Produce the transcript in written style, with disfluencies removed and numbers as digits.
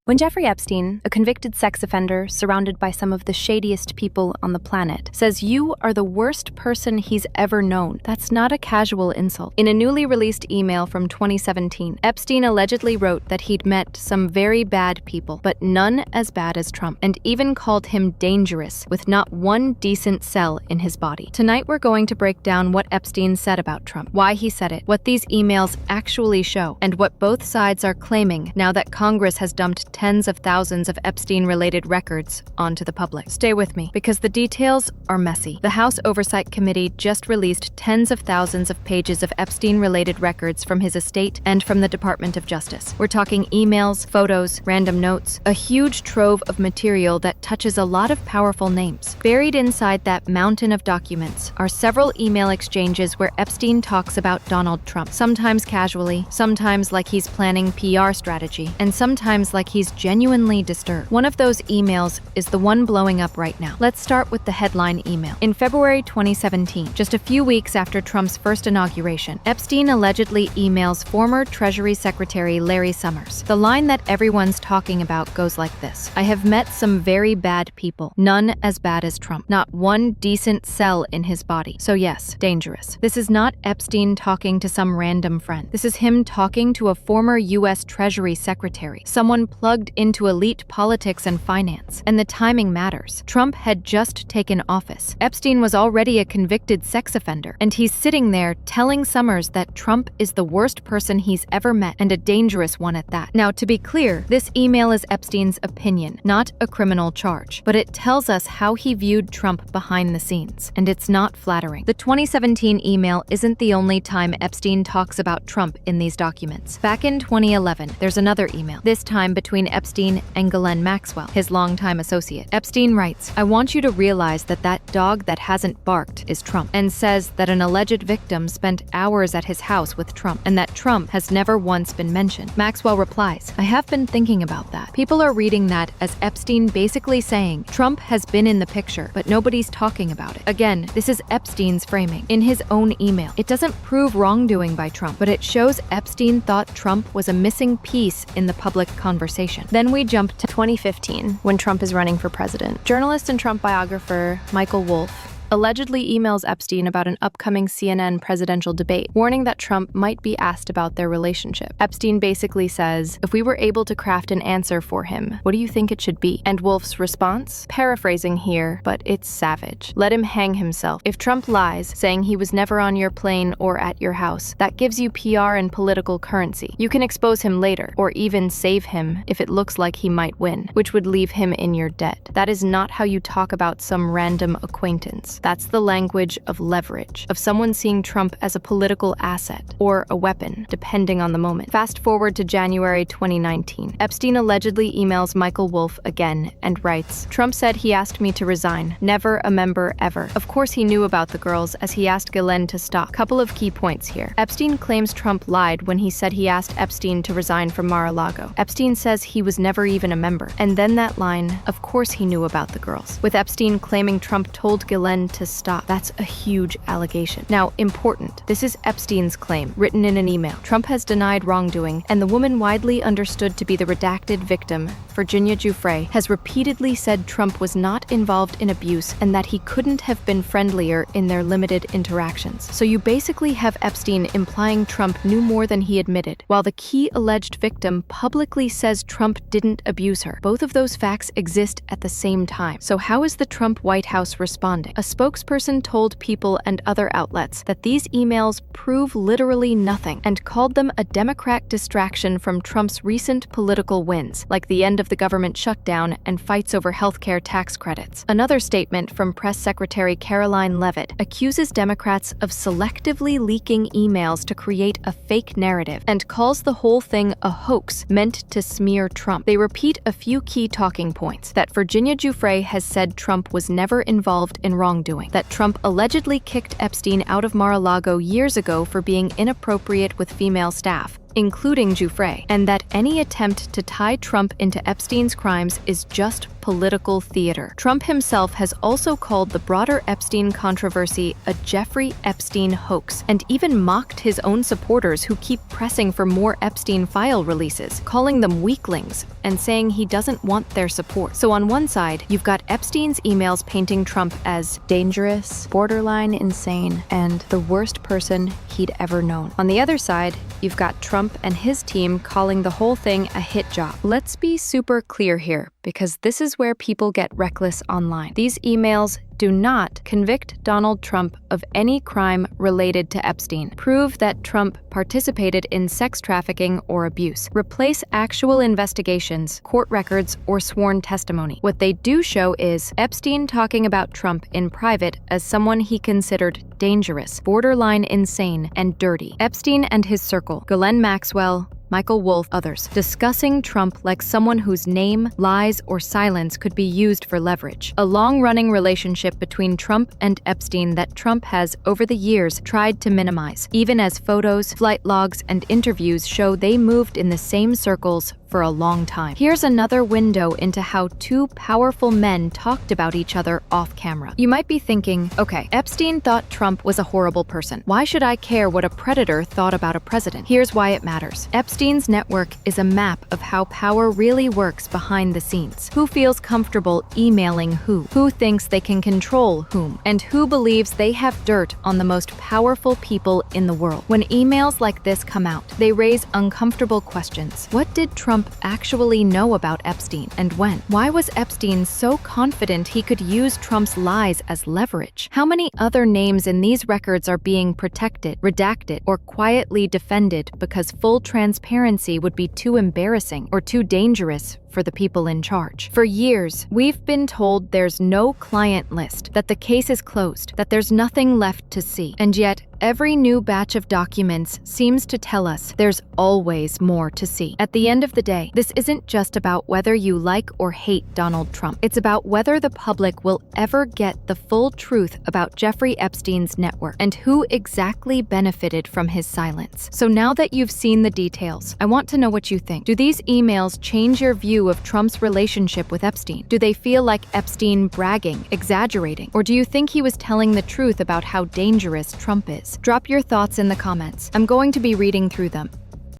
When Jeffrey Epstein, a convicted sex offender surrounded by some of the shadiest people on the planet, says you are the worst person he's ever known, that's not a casual insult. In a newly released email from 2017, Epstein allegedly wrote that he'd met some very bad people, but none as bad as Trump, and even called him dangerous, with not one decent cell in his body. Tonight we're going to break down what Epstein said about Trump, why he said it, what these emails actually show, and what both sides are claiming now that Congress has dumped tens of thousands of Epstein-related records onto the public. Stay with me, because the details are messy. The House Oversight Committee just released tens of thousands of pages of Epstein-related records from his estate and from the Department of Justice. We're talking emails, photos, random notes, a huge trove of material that touches a lot of powerful names. Buried inside that mountain of documents are several email exchanges where Epstein talks about Donald Trump, sometimes casually, sometimes like he's planning PR strategy, and sometimes like he's genuinely disturbed. One of those emails is the one blowing up right now. Let's start with the headline email. In February 2017, just a few weeks after Trump's first inauguration, Epstein allegedly emails former Treasury Secretary Larry Summers. The line that everyone's talking about goes like this: I have met some very bad people, none as bad as Trump, not one decent cell in his body. So yes, dangerous. This is not Epstein talking to some random friend. This is him talking to a former U.S. Treasury Secretary, someone plugged into elite politics and finance. And the timing matters. Trump had just taken office. Epstein was already a convicted sex offender, and he's sitting there telling Summers that Trump is the worst person he's ever met, and a dangerous one at that. Now, to be clear, this email is Epstein's opinion, not a criminal charge, but it tells us how he viewed Trump behind the scenes, and it's not flattering. The 2017 email isn't the only time Epstein talks about Trump in these documents. Back in 2011, there's another email, this time between Epstein and Ghislaine Maxwell, his longtime associate. Epstein writes, I want you to realize that that dog that hasn't barked is Trump, and says that an alleged victim spent hours at his house with Trump, and that Trump has never once been mentioned. Maxwell replies, I have been thinking about that. People are reading that as Epstein basically saying Trump has been in the picture, but nobody's talking about it. Again, this is Epstein's framing in his own email. It doesn't prove wrongdoing by Trump, but it shows Epstein thought Trump was a missing piece in the public conversation. Then we jump to 2015, when Trump is running for president. Journalist and Trump biographer Michael Wolff allegedly emails Epstein about an upcoming CNN presidential debate, warning that Trump might be asked about their relationship. Epstein basically says, if we were able to craft an answer for him, what do you think it should be? And Wolff's response? Paraphrasing here, but it's savage. Let him hang himself. If Trump lies, saying he was never on your plane or at your house, that gives you PR and political currency. You can expose him later, or even save him if it looks like he might win, which would leave him in your debt. That is not how you talk about some random acquaintance. That's the language of leverage, of someone seeing Trump as a political asset or a weapon, depending on the moment. Fast forward to January 2019. Epstein allegedly emails Michael Wolff again and writes, Trump said he asked me to resign. Never a member ever. Of course he knew about the girls, as he asked Ghislaine to stop. Couple of key points here. Epstein claims Trump lied when he said he asked Epstein to resign from Mar-a-Lago. Epstein says he was never even a member. And then that line, of course he knew about the girls, with Epstein claiming Trump told Ghislaine to stop. That's a huge allegation. Now, important, this is Epstein's claim, written in an email. Trump has denied wrongdoing, and the woman widely understood to be the redacted victim, Virginia Giuffre, has repeatedly said Trump was not involved in abuse and that he couldn't have been friendlier in their limited interactions. So you basically have Epstein implying Trump knew more than he admitted, while the key alleged victim publicly says Trump didn't abuse her. Both of those facts exist at the same time. So how is the Trump White House responding? A spokesperson told People and other outlets that these emails prove literally nothing and called them a Democrat distraction from Trump's recent political wins, like the end of the government shutdown and fights over healthcare tax credits. Another statement from Press Secretary Caroline Leavitt accuses Democrats of selectively leaking emails to create a fake narrative and calls the whole thing a hoax meant to smear Trump. They repeat a few key talking points: that Virginia Giuffre has said Trump was never involved in wrongdoing, that Trump allegedly kicked Epstein out of Mar-a-Lago years ago for being inappropriate with female staff, including Giuffre, and that any attempt to tie Trump into Epstein's crimes is just political theater. Trump himself has also called the broader Epstein controversy a Jeffrey Epstein hoax, and even mocked his own supporters who keep pressing for more Epstein file releases, calling them weaklings and saying he doesn't want their support. So on one side, you've got Epstein's emails painting Trump as dangerous, borderline insane, and the worst person he'd ever known. On the other side, you've got Trump and his team calling the whole thing a hit job. Let's be super clear here, because this is where people get reckless online. These emails do not convict Donald Trump of any crime related to Epstein, prove that Trump participated in sex trafficking or abuse, replace actual investigations, court records, or sworn testimony. What they do show is Epstein talking about Trump in private as someone he considered dangerous, borderline insane, and dirty. Epstein and his circle, Ghislaine, Maxwell, Michael Wolff, others, discussing Trump like someone whose name, lies, or silence could be used for leverage. A long-running relationship between Trump and Epstein that Trump has, over the years, tried to minimize, even as photos, flight logs, and interviews show they moved in the same circles for a long time. Here's another window into how two powerful men talked about each other off camera. You might be thinking, okay, Epstein thought Trump was a horrible person. Why should I care what a predator thought about a president? Here's why it matters. Epstein's network is a map of how power really works behind the scenes. Who feels comfortable emailing who? Who thinks they can control whom? And who believes they have dirt on the most powerful people in the world? When emails like this come out, they raise uncomfortable questions. What did Trump actually know about Epstein, and when? Why was Epstein so confident he could use Trump's lies as leverage? How many other names in these records are being protected, redacted, or quietly defended because full transparency would be too embarrassing or too dangerous for the people in charge? For years, we've been told there's no client list, that the case is closed, that there's nothing left to see. And yet, every new batch of documents seems to tell us there's always more to see. At the end of the day, this isn't just about whether you like or hate Donald Trump. It's about whether the public will ever get the full truth about Jeffrey Epstein's network and who exactly benefited from his silence. So now that you've seen the details, I want to know what you think. Do these emails change your view of Trump's relationship with Epstein? Do they feel like Epstein bragging, exaggerating, or do you think he was telling the truth about how dangerous Trump is? Drop your thoughts in the comments. I'm going to be reading through them.